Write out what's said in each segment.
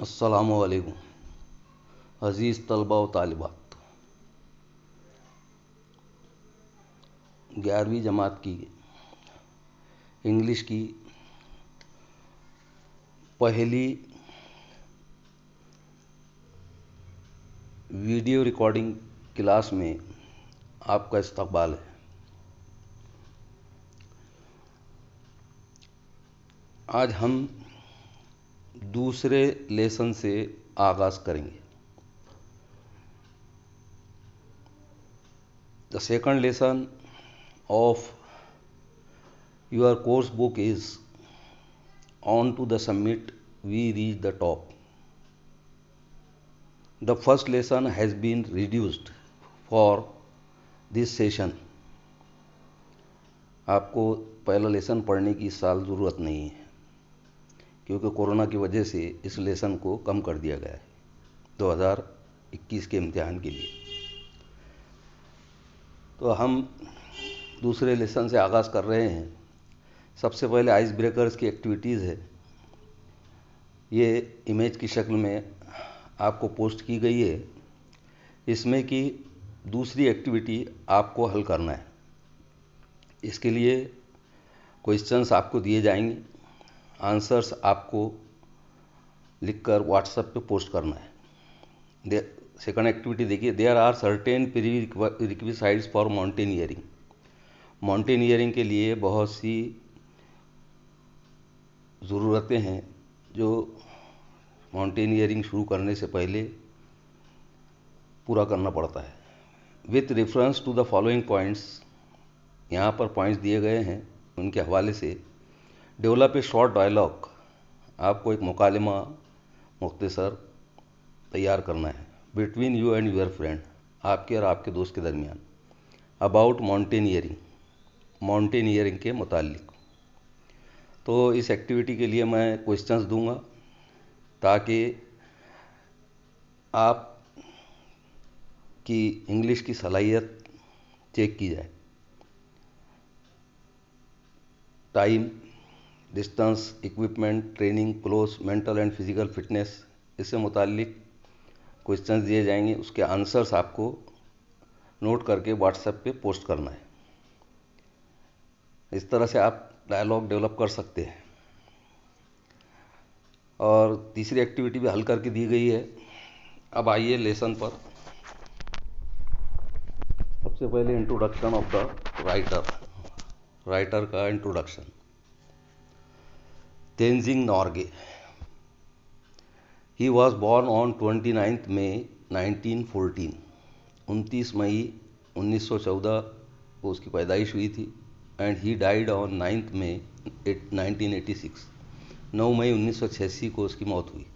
अस्सलामुअलैकुम अज़ीज़ तलबा व तालिबात। 11वीं जमात की इंग्लिश की पहली वीडियो रिकॉर्डिंग क्लास में आपका इस्तकबाल है। आज हम दूसरे लेसन से आगाज़ करेंगे। The second lesson of your course book is on to the summit we reach the top. The first lesson has been reduced for this session. आपको पहला लेसन पढ़ने की इस साल ज़रूरत नहीं है क्योंकि कोरोना की वजह से इस लेसन को कम कर दिया गया है 2021 के इम्तिहान के लिए। तो हम दूसरे लेसन से आगाज़ कर रहे हैं। सबसे पहले आइस ब्रेकर्स की एक्टिविटीज़ है। ये इमेज की शक्ल में आपको पोस्ट की गई है। इसमें की दूसरी एक्टिविटी आपको हल करना है। इसके लिए क्वेश्चंस आपको दिए जाएंगे, आंसर्स आपको लिखकर व्हाट्सएप पे पोस्ट करना है। सेकंड एक्टिविटी देखिए, there are certain prerequisites for mountaineering. Mountaineering के लिए बहुत सी ज़रूरतें हैं जो माउंटेनियरिंग शुरू करने से पहले पूरा करना पड़ता है। With reference to the following points, यहाँ पर पॉइंट्स दिए गए हैं, उनके हवाले से डेवलप ए शॉर्ट डायलॉग। आपको एक मुकालमा मुख्तसर तैयार करना है between you and your friend, आपके और आपके दोस्त के दरमियान, अबाउट माउंटेनियरिंग, माउंटेनियरिंग के मुतालिक। तो इस एक्टिविटी के लिए मैं क्वेश्चंस दूंगा ताकि आप की इंग्लिश की सलाहियत चेक की जाए। Time, distance, equipment, training, clothes, mental and physical fitness, इससे मुतालिक क्वेश्चंस दिए जाएंगे। उसके आंसर्स आपको नोट करके व्हाट्सएप पे पोस्ट करना है। इस तरह से आप डायलॉग डेवलप कर सकते हैं। और तीसरी एक्टिविटी भी हल करके दी गई है। अब आइए लेसन पर। सबसे पहले introduction of the writer, writer का introduction. Tenzing Norgay, he was born on 29 मई 1914। 29 मई 1914 को उसकी पैदाइश हुई थी। एंड ही डाइड ऑन 9 मई 1986। 9 मई 1986 को उसकी मौत हुई।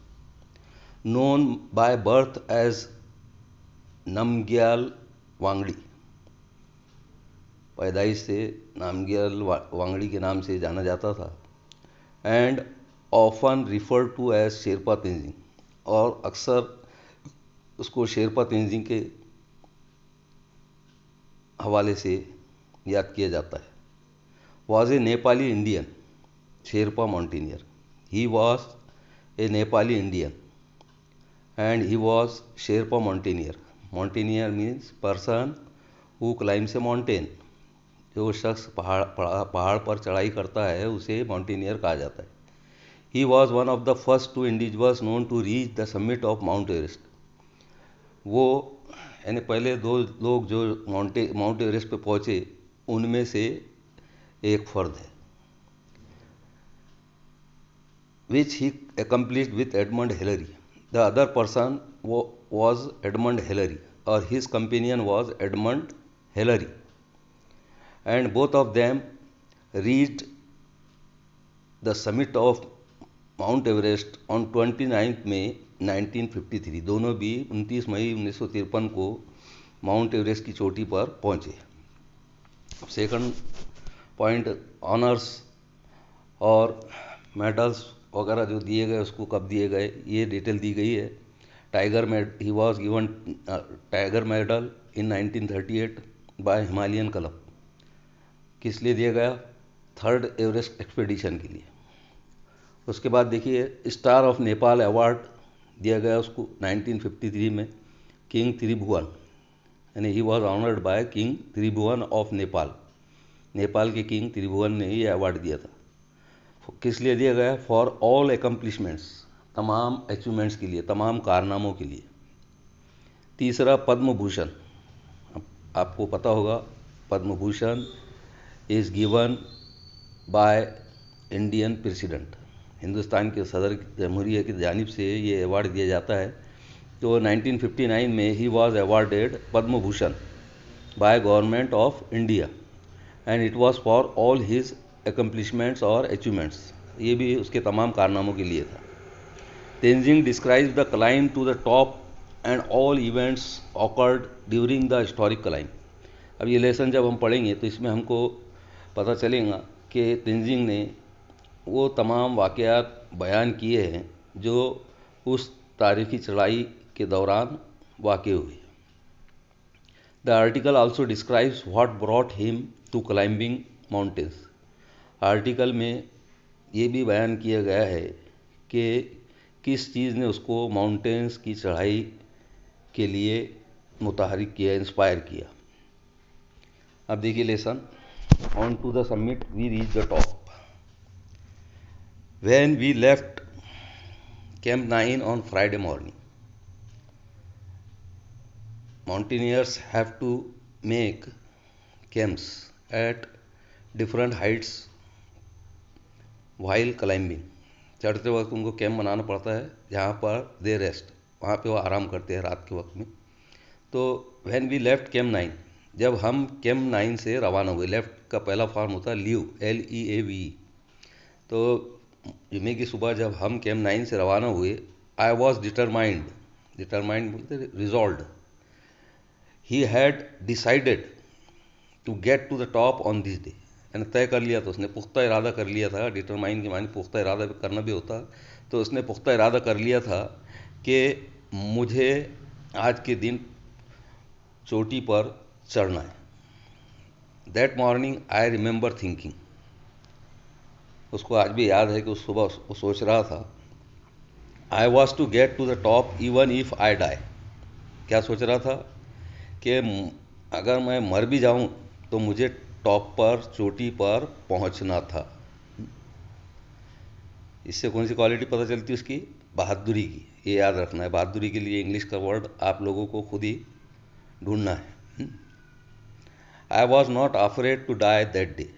Known by birth as Namgyal Wangdi, पैदाइश से नामग्याल वांगड़ी के नाम से जाना जाता था। And often refer to as Sherpa Tenzing, और अक्सर उसको शेरपा तेंजिंग के हवाले से याद किया जाता है। Was a Nepali Indian Sherpa mountaineer, he was a Nepali Indian and he was Sherpa mountaineer. Mountaineer means person who climbs A mountain. जो शख्स पहाड़ पर चढ़ाई करता है उसे माउंटेनियर कहा जाता है। He was one of the first two individuals known to reach the summit of Mount Everest. वो यानी पहले दो लोग जो माउंट एवरेस्ट पे पहुँचे उनमें से एक फर्द है। विच ही accomplished with Edmund Hillary. The other person was Edmund Hillary, or his companion was Edmund Hillary, and both of them reached the summit of Mount Everest on 29 May 1953। दोनों भी 29 मई 1953 को माउंट एवरेस्ट की चोटी पर पहुंचे। सेकंड पॉइंट, ऑनर्स और medals वगैरह जो दिए गए उसको कब दिए गए ये डिटेल दी गई है। He was given Tiger Medal in 1938 by Himalayan Club. किस लिए दिया गया? थर्ड एवरेस्ट एक्सपेडिशन के लिए। उसके बाद देखिए, स्टार ऑफ नेपाल अवार्ड दिया गया उसको 1953 में किंग त्रिभुवन, यानी he was honoured by king Tribhuvan of Nepal. Nepal के किंग त्रिभुवन ने ये अवार्ड दिया था। किस लिए दिया गया? फॉर ऑल एकम्प्लिशमेंट्स, तमाम अचीवमेंट्स के लिए, तमाम कारनामों के लिए। तीसरा पद्म भूषण, आपको पता होगा Padma Bhushan is given by Indian president, Hindustan के सदर जमहूरिया की जानिब से ये अवार्ड दिया जाता है। तो 1959 में he was awarded Padma Bhushan by government of India and it was for all his accomplishments और अचीवमेंट्स, ये भी उसके तमाम कारनामों के लिए था। Tenzing describes the climb to the top and all events occurred during the historic climb. अब ये लेसन जब हम पढ़ेंगे तो इसमें हमको पता चलेगा कि तेंजिंग ने वो तमाम वाक़यात बयान किए हैं जो उस तारीख़ी चढ़ाई के दौरान वाक़ हुए। The article also describes what brought him to climbing mountains. Article में ये भी बयान किया गया है कि किस चीज़ ने उसको माउंटेन्स की चढ़ाई के लिए मुतहरिक किया, इंस्पायर किया। अब देखिए lesson, on to the summit we reach the top. When we left Camp 9 on Friday morning, mountaineers have to make camps at different heights while climbing. चढ़ते वक्त उनको कैंप बनाना पड़ता है जहाँ पर दे रेस्ट, वहाँ पे वो आराम करते हैं रात के वक्त में। तो when we left Camp 9, जब हम कैंप 9 से रवाना हुए, लेफ्ट का पहला फॉर्म होता है लीव, LEAVE। तो जुमे की सुबह जब हम कैंप 9 से रवाना हुए, आई वॉज डिटरमाइंड बोलते resolve, he had decided to get to the top on this day, यानी तय कर लिया था उसने, पुख्ता इरादा कर लिया था। डिटरमाइंड के माने पुख्ता इरादा करना भी होता, तो उसने पुख्ता इरादा कर लिया था कि मुझे आज के दिन चोटी पर चढ़ना है। That morning I remember thinking, उसको आज भी याद है कि उस सुबह वो सोच रहा था, I was to get to the top even if I die. क्या सोच रहा था कि अगर मैं मर भी जाऊं तो मुझे टॉप पर, चोटी पर पहुंचना था। इससे कौन सी क्वालिटी पता चलती है उसकी? बहादुरी की। ये याद रखना है, बहादुरी के लिए इंग्लिश का वर्ड आप लोगों को खुद ही ढूंढना है। I was not afraid to die that day,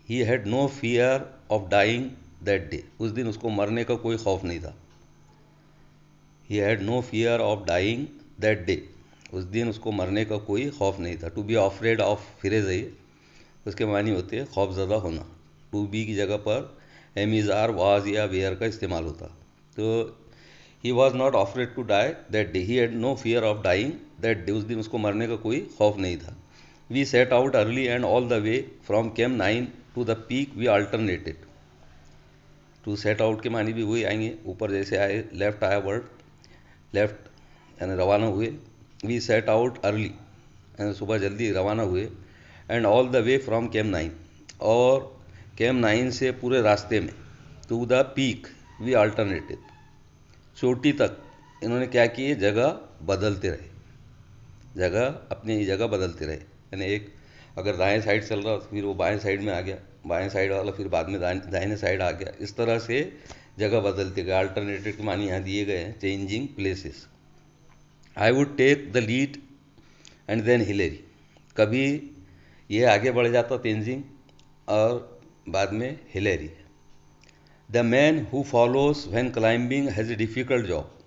he had no fear of dying that day. उस दिन उसको मरने का कोई खौफ नहीं था। He had no fear of dying that day, उस दिन उसको मरने का कोई खौफ नहीं था। To be afraid of phrase है, उसके मानी होते हैं खौफजदा होना। टू बी की जगह पर एमिज़ार, वाज या वेयर का इस्तेमाल होता। तो he was not afraid to die that day, he had no fear of dying that day, उस दिन उसको मरने का कोई खौफ नहीं था। We set out early and all the way from camp 9 to the peak we alternated. To set out के मानी भी वही आएंगे, ऊपर जैसे आए लेफ्ट आया वर्ड, लेफ्ट यानी रवाना हुए। वी सेट आउट अर्ली यानी सुबह जल्दी रवाना हुए। And all the way from camp 9, और कैम्प 9 से पूरे रास्ते में टू द पीक वी अल्टरनेटेड, चोटी तक इन्होंने क्या किए, जगह बदलते रहे, जगह अपनी जगह बदलते रहे। यानी एक अगर दाएं साइड चल रहा तो फिर वो बाएं साइड में आ गया, बाएं साइड वाला फिर बाद में दाहिने साइड आ गया, इस तरह से जगह बदलते गए। अल्टरनेटेड के मानी यहाँ दिए गए हैं, changing places. I would take the lead and then Hillary, कभी ये आगे बढ़ जाता तेंजिंग और बाद में Hillary. The man who follows when climbing has a difficult job,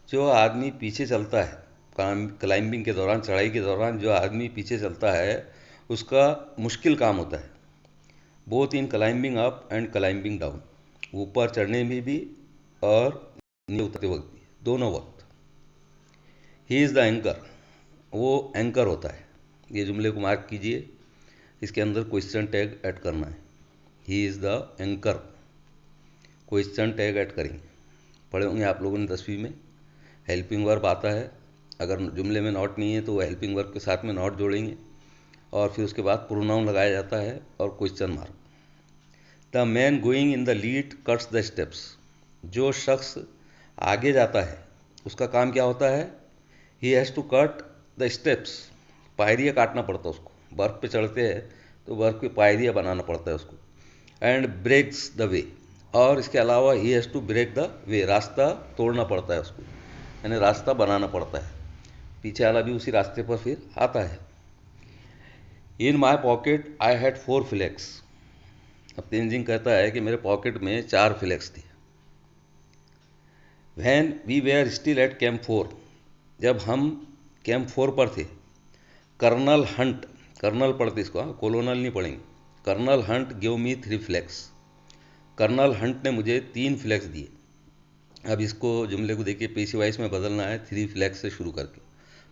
जो आदमी पीछे चलता है क्लाइंबिंग के दौरान, चढ़ाई के दौरान जो आदमी पीछे चलता है उसका मुश्किल काम होता है। Both in climbing up and climbing down, ऊपर चढ़ने में भी और नीचे उतरते वक्त भी, दोनों वक्त। ही इज़ द एंकर, वो एंकर होता है। ये जुमले को मार्क कीजिए, इसके अंदर क्वेश्चन टैग ऐड करना है। He is the anchor, question tag add करेंगे। पढ़े होंगे आप लोगों ने 10वीं में, हेल्पिंग वर्ब आता है, अगर जुमले में नॉट नहीं है तो वो हेल्पिंग वर्ब के साथ में नॉट जोड़ेंगे और फिर उसके बाद प्रोनाउन लगाया जाता है और question mark. The man going in the lead cuts the steps, जो शख्स आगे जाता है उसका काम क्या होता है, he has to cut the steps, पायरियाँ काटना पड़ता है उसको, बर्फ़ पे चढ़ते हैं तो बर्फ़ की पायरियाँ बनाना पड़ता है उसको, एंड ब्रेक्स द वे, और इसके अलावा he has to break the way, रास्ता तोड़ना पड़ता है उसको, यानी रास्ता बनाना पड़ता है, पीछे वाला भी उसी रास्ते पर फिर आता है। In my pocket I had 4 flags, अब तेंजिंग कहता है कि मेरे पॉकेट में 4 फ्लैग्स थे। When we were still at camp 4, जब हम कैंप 4 पर थे, कर्नल हंट, कर्नल पढ़ते इसको, कोलोनल नहीं पढ़ेंगे, Colonel Hunt give me 3 flags, Colonel Hunt ने मुझे 3 फ्लैग्स दिए। अब इसको जुमले को देखिए पेशी वाइज में बदलना है, 3 फ्लैग्स से शुरू करके,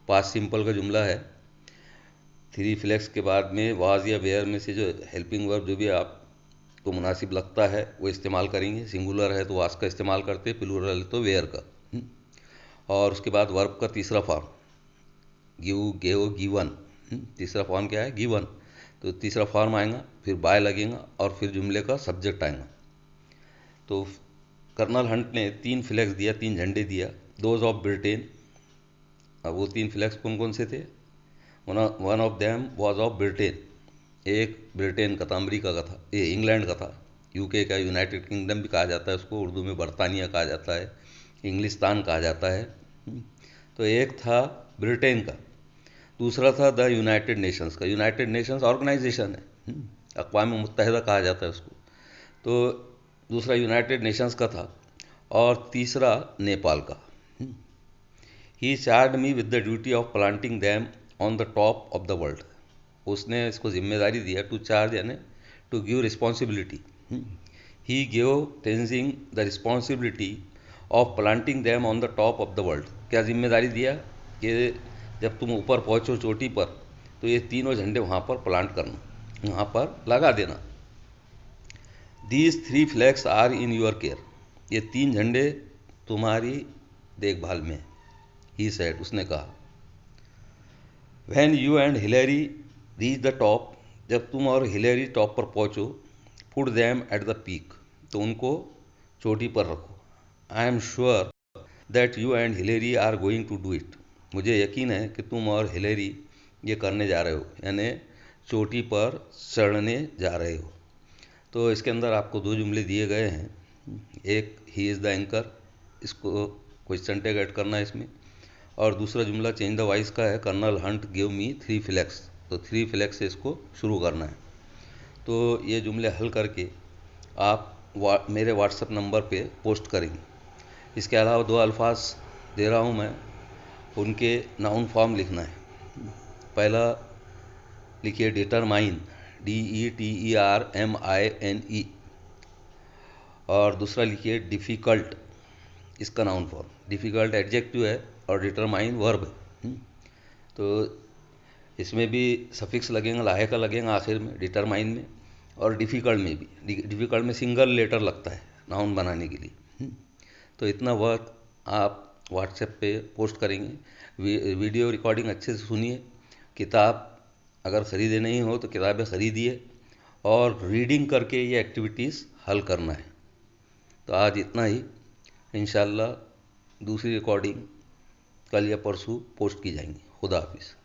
पास्ट सिंपल का जुमला है, 3 फ्लैग्स के बाद में वाज या वेयर में से जो हेल्पिंग वर्ब जो भी आपको मुनासिब लगता है वो इस्तेमाल करेंगे, सिंगुलर है तो वाज का इस्तेमाल करते, प्लूरल है तो वेयर का, और उसके बाद वर्ब का तीसरा फॉर्म गिव, गेव, गिवन, तीसरा फॉर्म क्या है, गिवन, तो तीसरा फॉर्म आएगा, फिर बाय लगेगा और फिर जुमले का सब्जेक्ट आएगा। तो कर्नल हंट ने 3 फ्लैग्स दिया, 3 झंडे दिया, दोज ऑफ ब्रिटेन। अब वो 3 फ्लैग्स कौन कौन से थे, one of them was of Britain, एक ब्रिटेन का था, अमरीका का था, ये इंग्लैंड का था, यूके का, यूनाइटेड किंगडम भी कहा जाता है उसको, उर्दू में बरतानिया कहा जाता है, इंग्लिस्तान कहा जाता है। तो एक था ब्रिटेन का, दूसरा था द यूनाइटेड नेशंस का, यूनाइटेड नेशंस ऑर्गेनाइजेशन है, अक़वाम मुत्तहिदा कहा जाता है उसको, तो दूसरा यूनाइटेड नेशंस का था, और तीसरा नेपाल का। He charge me with the duty of planting them on the top of the world, उसने इसको जिम्मेदारी दिया, टू चार्ज यानी to give responsibility, he give Tenzing the responsibility of planting them on the top of the world, क्या जिम्मेदारी दिया कि जब तुम ऊपर पहुंचो चोटी पर तो ये तीनों झंडे वहाँ पर प्लांट करना, वहाँ पर लगा देना। These 3 flags are in your care, ये 3 झंडे तुम्हारी देखभाल में, ही सेड, उसने कहा। When you and Hillary reach the top, जब तुम और हिलेरी टॉप पर पहुँचो, put them at the peak, तो उनको चोटी पर रखो। I am sure that you and Hillary are going to do it, मुझे यकीन है कि तुम और हिलेरी ये करने जा रहे हो, यानी चोटी पर चढ़ने जा रहे हो। तो इसके अंदर आपको 2 जुमले दिए गए हैं, एक ही इज़ द एंकर, इसको क्वेश्चन टैग ऐड करना है इसमें, और दूसरा जुमला चेंज द वॉइस का है, Colonel Hunt give me 3 flags, तो 3 फ्लैग्स से इसको शुरू करना है। तो ये जुमले हल करके आप मेरे व्हाट्सएप नंबर पे पोस्ट करेंगे। इसके अलावा 2 अल्फाज दे रहा हूँ मैं, उनके नाउन फॉर्म लिखना है। पहला लिखिए डिटरमाइन, DETERMINE, और दूसरा लिखिए डिफ़िकल्ट, इसका नाउन फॉर्म, डिफ़िकल्ट एडजेक्टिव है और डिटरमाइन वर्ब है। तो इसमें भी सफिक्स लगेगा, लाहेका लगेगा आखिर में, डिटरमाइन में, और डिफ़िकल्ट में भी, डिफ़िकल्ट में सिंगल लेटर लगता है नाउन बनाने के लिए। तो इतना वर्क आप व्हाट्सएप पे पोस्ट करेंगे। वीडियो रिकॉर्डिंग अच्छे से सुनिए, किताब अगर ख़रीदे नहीं हो तो किताबें ख़रीदिए, और रीडिंग करके ये एक्टिविटीज़ हल करना है। तो आज इतना ही, इंशाल्लाह दूसरी रिकॉर्डिंग कल या परसों पोस्ट की जाएंगी। खुदा हाफिज़।